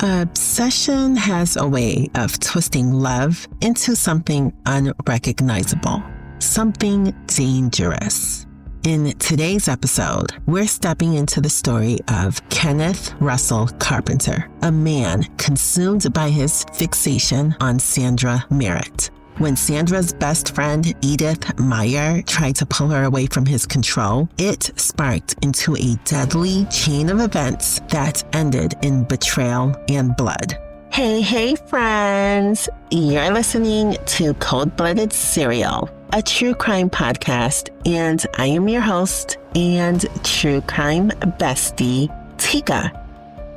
Obsession has a way of twisting love into something unrecognizable, something dangerous. In today's episode, we're stepping into the story of Kenneth Russell Carpenter, a man consumed by his fixation on Sandra Merritt. When Sandra's best friend, Edith Meyer, tried to pull her away from his control, it sparked into a deadly chain of events that ended in betrayal and blood. Hey, friends! You're listening to Cold-Blooded Serial, a true crime podcast, and I am your host and true crime bestie, Tika.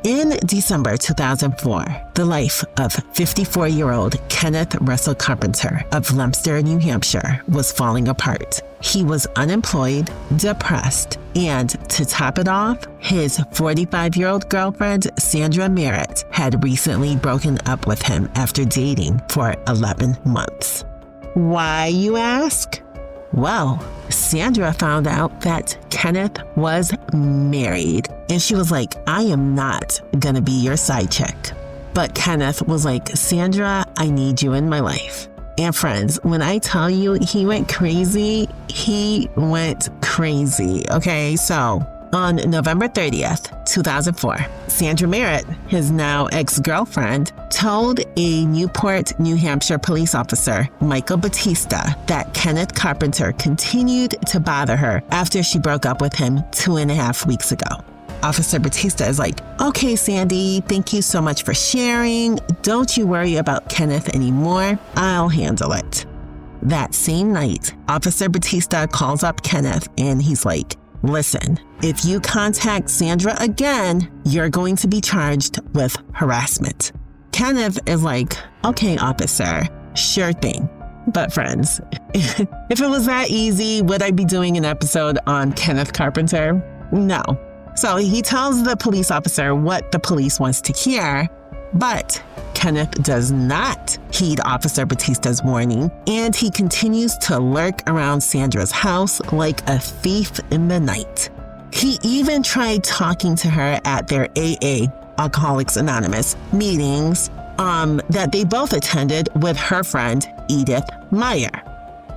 In December 2004, the life of 54-year-old Kenneth Russell Carpenter of Leominster, New Hampshire, was falling apart. He was unemployed, depressed, and to top it off, his 45-year-old girlfriend, Sandra Merritt, had recently broken up with him after dating for 11 months. Why, you ask? Well, Sandra found out that Kenneth was married, and she was like, I am not gonna be your side chick. But Kenneth was like, Sandra, I need you in my life. And friends, when I tell you he went crazy, okay? So on November 30th, 2004, Sandra Merritt, his now ex-girlfriend, told a Newport, New Hampshire police officer, Michael Batista, that Kenneth Carpenter continued to bother her after she broke up with him 2.5 weeks ago. Officer Batista is like, okay, Sandy, thank you so much for sharing. Don't you worry about Kenneth anymore. I'll handle it. That same night, Officer Batista calls up Kenneth and he's like, listen, if you contact Sandra again, you're going to be charged with harassment. Kenneth is like, okay, officer, sure thing. But friends, if it was that easy, would I be doing an episode on Kenneth Carpenter? No. So he tells the police officer what the police wants to hear, but Kenneth does not heed Officer Batista's warning, and he continues to lurk around Sandra's house like a thief in the night. He even tried talking to her at their AA, Alcoholics Anonymous, meetings that they both attended with her friend, Edith Meyer.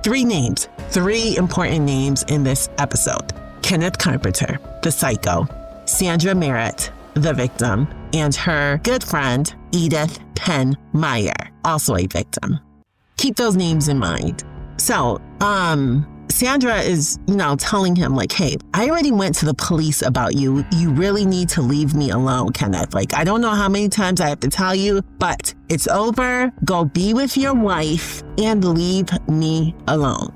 3 important names in this episode. Kenneth Carpenter, the psycho, Sandra Merritt, the victim, and her good friend, Edith Penn Meyer, also a victim. Keep those names in mind. So, Sandra is, telling him like, hey, I already went to the police about you. You really need to leave me alone, Kenneth. Like, I don't know how many times I have to tell you, but it's over. Go be with your wife and leave me alone.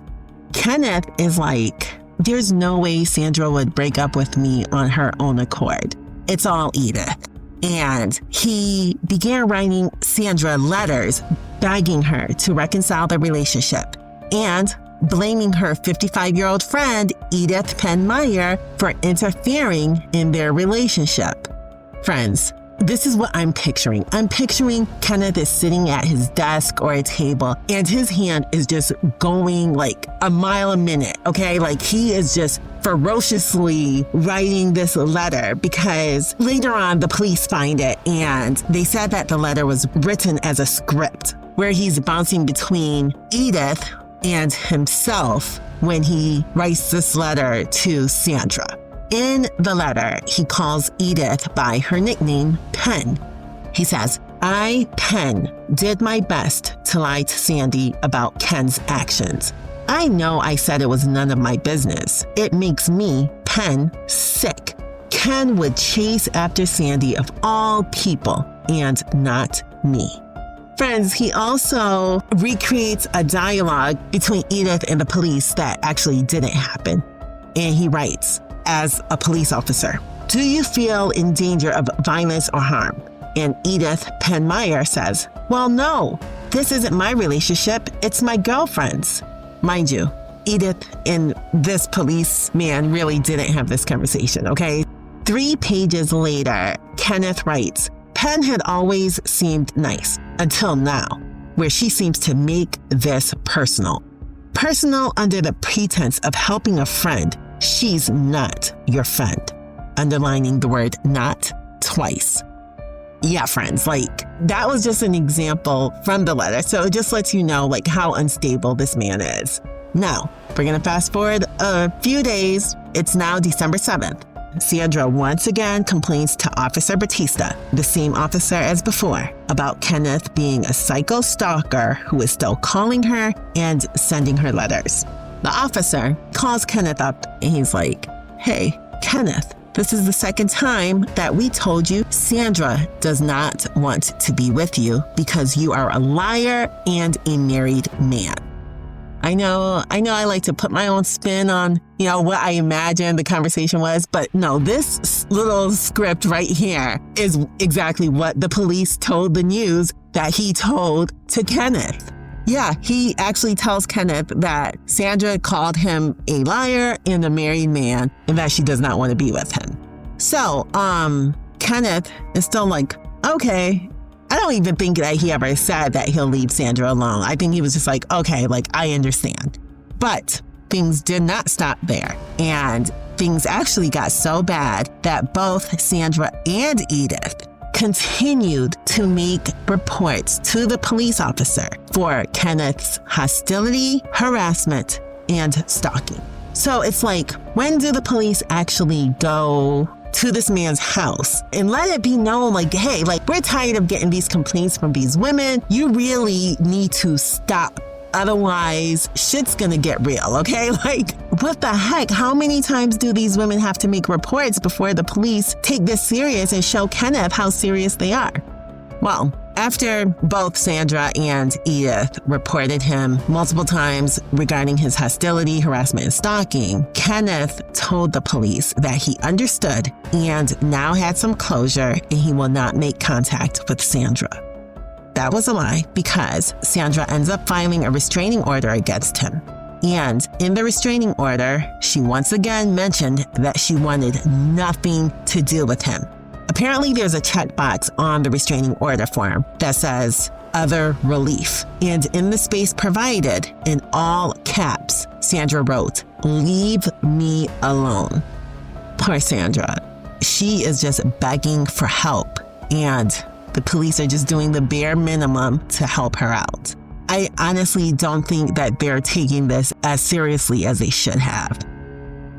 Kenneth is like, there's no way Sandra would break up with me on her own accord. It's all Edith. And he began writing Sandra letters begging her to reconcile the relationship and blaming her 55-year-old friend, Edith Penn Meyer, for interfering in their relationship. Friends, this is what I'm picturing. I'm picturing Kenneth is sitting at his desk or a table and his hand is just going like a mile a minute, okay? Like he is just ferociously writing this letter because later on the police find it and they said that the letter was written as a script where he's bouncing between Edith and himself when he writes this letter to Sandra. In the letter, he calls Edith by her nickname, Penn. He says, I, Penn, did my best to lie to Sandy about Ken's actions. I know I said it was none of my business. It makes me, Penn, sick. Ken would chase after Sandy of all people and not me. Friends, he also recreates a dialogue between Edith and the police that actually didn't happen. And he writes, as a police officer, do you feel in danger of violence or harm? And Edith Penn Meyer says, well, no, this isn't my relationship. It's my girlfriend's. Mind you, Edith and this policeman really didn't have this conversation, okay? 3 pages later, Kenneth writes, Penn had always seemed nice until now, where she seems to make this personal. Personal under the pretense of helping a friend. She's not your friend. Underlining the word not twice. Yeah, friends, like that was just an example from the letter. So it just lets you know like how unstable this man is. Now, we're going to fast forward a few days. It's now December 7th. Sandra once again complains to Officer Batista, the same officer as before, about Kenneth being a psycho stalker who is still calling her and sending her letters. The officer calls Kenneth up and he's like, "Hey, Kenneth, this is the second time that we told you Sandra does not want to be with you because you are a liar and a married man." I know I like to put my own spin on, what I imagine the conversation was, but no, this little script right here is exactly what the police told the news that he told to Kenneth. Yeah, he actually tells Kenneth that Sandra called him a liar and a married man and that she does not want to be with him. So, Kenneth is still like, okay. I don't even think that he ever said that he'll leave Sandra alone. I think he was just like, okay, like I understand. But things did not stop there. And things actually got so bad that both Sandra and Edith continued to make reports to the police officer for Kenneth's hostility, harassment, and stalking. So it's like, when do the police actually go to this man's house and let it be known like, hey, like we're tired of getting these complaints from these women. You really need to stop. Otherwise, shit's gonna get real, okay? Like, what the heck? How many times do these women have to make reports before the police take this serious and show Kenneth how serious they are? Well, after both Sandra and Edith reported him multiple times regarding his hostility, harassment, and stalking, Kenneth told the police that he understood and now had some closure and he will not make contact with Sandra. That was a lie because Sandra ends up filing a restraining order against him. And in the restraining order, she once again mentioned that she wanted nothing to do with him. Apparently, there's a checkbox on the restraining order form that says other relief. And in the space provided, in all caps, Sandra wrote, "Leave me alone." Poor Sandra. She is just begging for help. And the police are just doing the bare minimum to help her out. I honestly don't think that they're taking this as seriously as they should have.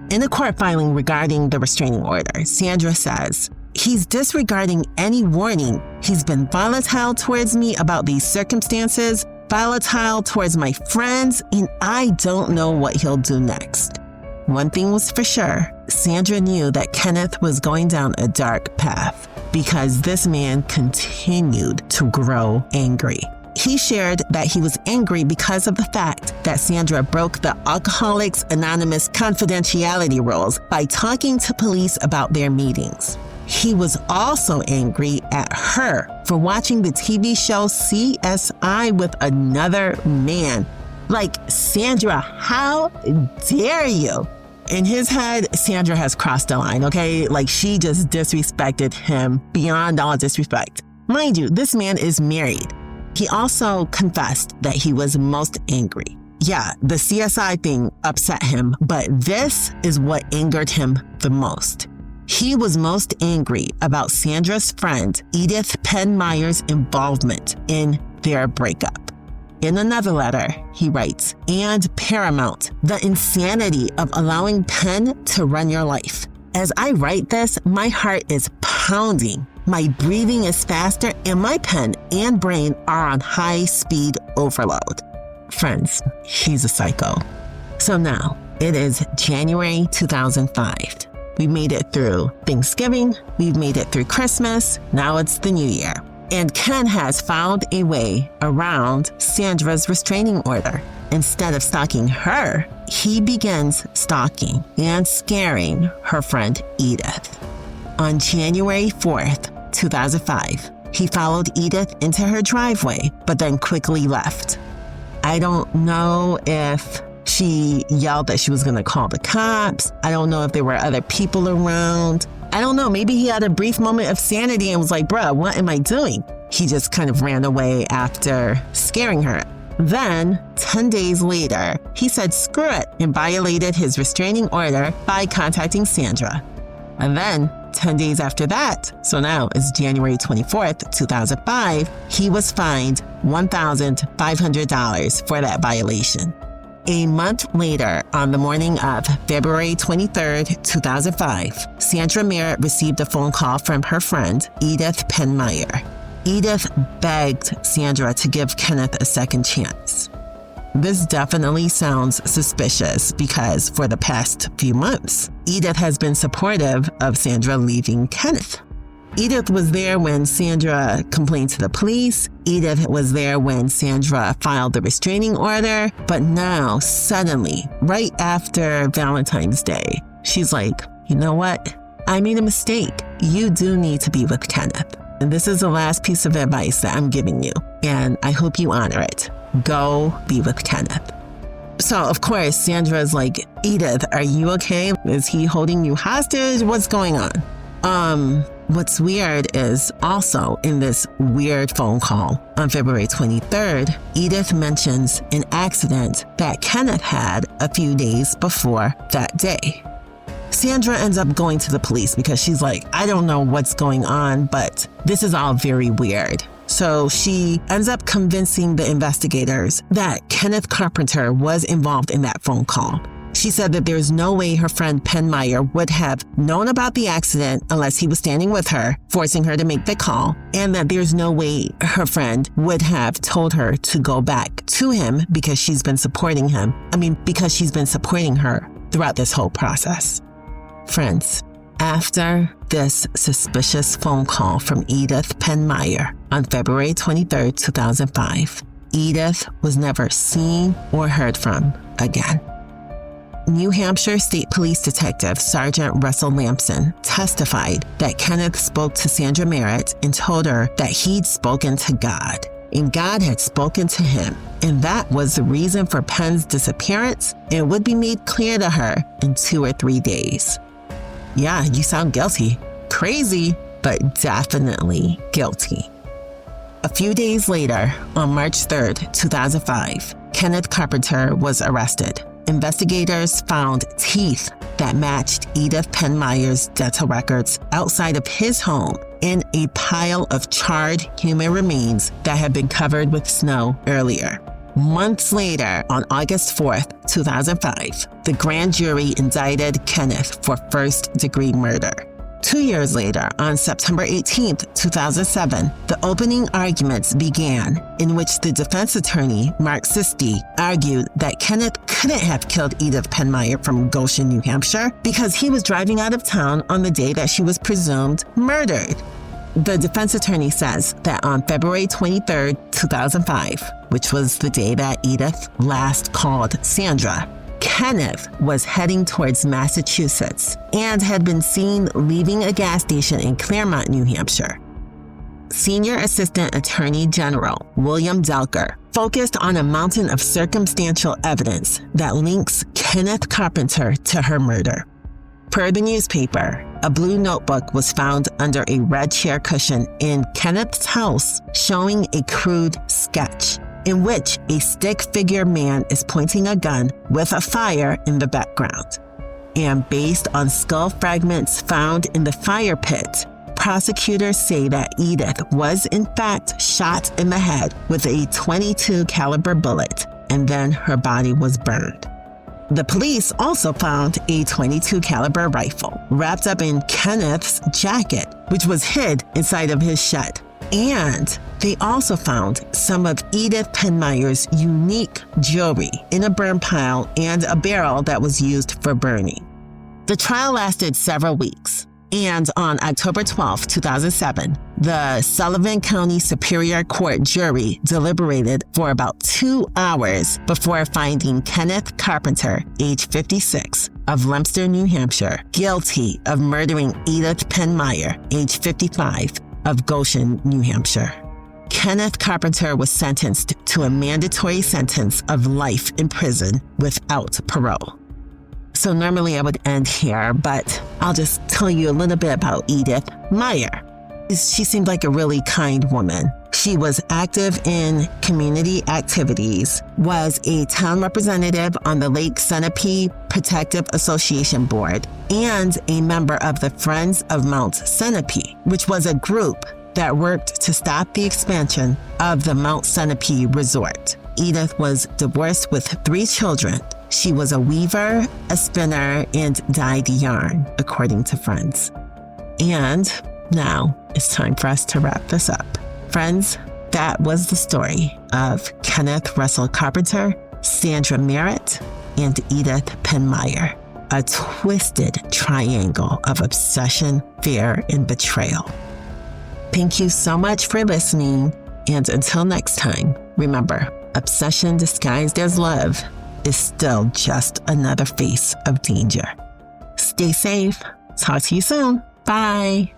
In a court filing regarding the restraining order, Sandra says, "He's disregarding any warning. He's been volatile towards me about these circumstances, volatile towards my friends, and I don't know what he'll do next." One thing was for sure, Sandra knew that Kenneth was going down a dark path because this man continued to grow angry. He shared that he was angry because of the fact that Sandra broke the Alcoholics Anonymous confidentiality rules by talking to police about their meetings. He was also angry at her for watching the TV show CSI with another man. Like, Sandra, how dare you? In his head, Sandra has crossed the line, okay? Like, she just disrespected him beyond all disrespect. Mind you, this man is married. He also confessed that he was most angry. Yeah, the CSI thing upset him, but this is what angered him the most. He was most angry about Sandra's friend, Edith Meyer's involvement in their breakup. In another letter, he writes, "And paramount, the insanity of allowing Penn to run your life. As I write this, my heart is pounding. My breathing is faster, and my pen and brain are on high-speed overload." Friends, he's a psycho. So now, it is January 2005. We've made it through Thanksgiving, we've made it through Christmas, now it's the new year. And Ken has found a way around Sandra's restraining order. Instead of stalking her, he begins stalking and scaring her friend Edith. On January 4th, 2005, he followed Edith into her driveway, but then quickly left. I don't know if she yelled that she was going to call the cops. I don't know if there were other people around. I don't know. Maybe he had a brief moment of sanity and was like, bruh, what am I doing? He just kind of ran away after scaring her. Then, 10 days later, he said screw it and violated his restraining order by contacting Sandra. And then, 10 days after that, so now it's January 24th, 2005, he was fined $1,500 for that violation. A month later, on the morning of February 23rd, 2005, Sandra Merritt received a phone call from her friend, Edith Meyer. Edith begged Sandra to give Kenneth a second chance. This definitely sounds suspicious because for the past few months, Edith has been supportive of Sandra leaving Kenneth. Edith was there when Sandra complained to the police. Edith was there when Sandra filed the restraining order. But now, suddenly, right after Valentine's Day, she's like, you know what? I made a mistake. You do need to be with Kenneth. And this is the last piece of advice that I'm giving you. And I hope you honor it. Go be with Kenneth. So, of course, Sandra's like, Edith, are you okay? Is he holding you hostage? What's going on? What's weird is also in this weird phone call on February 23rd, Edith mentions an accident that Kenneth had a few days before that day. Sandra ends up going to the police because she's like, I don't know what's going on, but this is all very weird. So she ends up convincing the investigators that Kenneth Carpenter was involved in that phone call. She said that there's no way her friend Meyer would have known about the accident unless he was standing with her, forcing her to make the call, and that there's no way her friend would have told her to go back to him because she's been supporting him. Because she's been supporting her throughout this whole process. Friends, after this suspicious phone call from Edith Meyer on February 23rd, 2005, Edith was never seen or heard from again. New Hampshire State Police Detective Sergeant Russell Lampson testified that Kenneth spoke to Sandra Merritt and told her that he'd spoken to God, and God had spoken to him, and that was the reason for Penn's disappearance and would be made clear to her in 2 or 3 days. Yeah, you sound guilty. Crazy, but definitely guilty. A few days later, on March 3rd, 2005, Kenneth Carpenter was arrested. Investigators found teeth that matched Edith Meyer's dental records outside of his home in a pile of charred human remains that had been covered with snow earlier. Months later, on August 4th, 2005, the grand jury indicted Kenneth for first-degree murder. 2 years later, on September 18th, 2007, the opening arguments began in which the defense attorney, Mark Sisti, argued that Kenneth couldn't have killed Edith Meyer from Goshen, New Hampshire, because he was driving out of town on the day that she was presumed murdered. The defense attorney says that on February 23rd, 2005, which was the day that Edith last called Sandra, Kenneth was heading towards Massachusetts and had been seen leaving a gas station in Claremont, New Hampshire. Senior Assistant Attorney General William Delker focused on a mountain of circumstantial evidence that links Kenneth Carpenter to her murder. Per the newspaper, a blue notebook was found under a red chair cushion in Kenneth's house showing a crude sketch in which a stick figure man is pointing a gun with a fire in the background. And based on skull fragments found in the fire pit, prosecutors say that Edith was in fact shot in the head with a .22 caliber bullet, and then her body was burned. The police also found a .22 caliber rifle wrapped up in Kenneth's jacket, which was hid inside of his shed. And they also found some of Edith Meyer's unique jewelry in a burn pile and a barrel that was used for burning. The trial lasted several weeks, and on October 12, 2007, the Sullivan County Superior Court jury deliberated for about 2 hours before finding Kenneth Carpenter, age 56, of Leominster, New Hampshire, guilty of murdering Edith Meyer, age 55, of Goshen, New Hampshire. Kenneth Carpenter was sentenced to a mandatory sentence of life in prison without parole. So normally I would end here, but I'll just tell you a little bit about Edith Meyer. She seemed like a really kind woman. She She was active in community activities, was a town representative on the Lake Sunapee Protective Association Board, and a member of the Friends of Mount Sunapee, which was a group that worked to stop the expansion of the Mount Sunapee Resort. Edith was divorced with 3 children. She was a weaver, a spinner, and dyed yarn, according to friends. And now it's time for us to wrap this up. Friends, that was the story of Kenneth Russell Carpenter, Sandra Merritt, and Edith Meyer. A twisted triangle of obsession, fear, and betrayal. Thank you so much for listening. And until next time, remember, obsession disguised as love is still just another face of danger. Stay safe. Talk to you soon. Bye.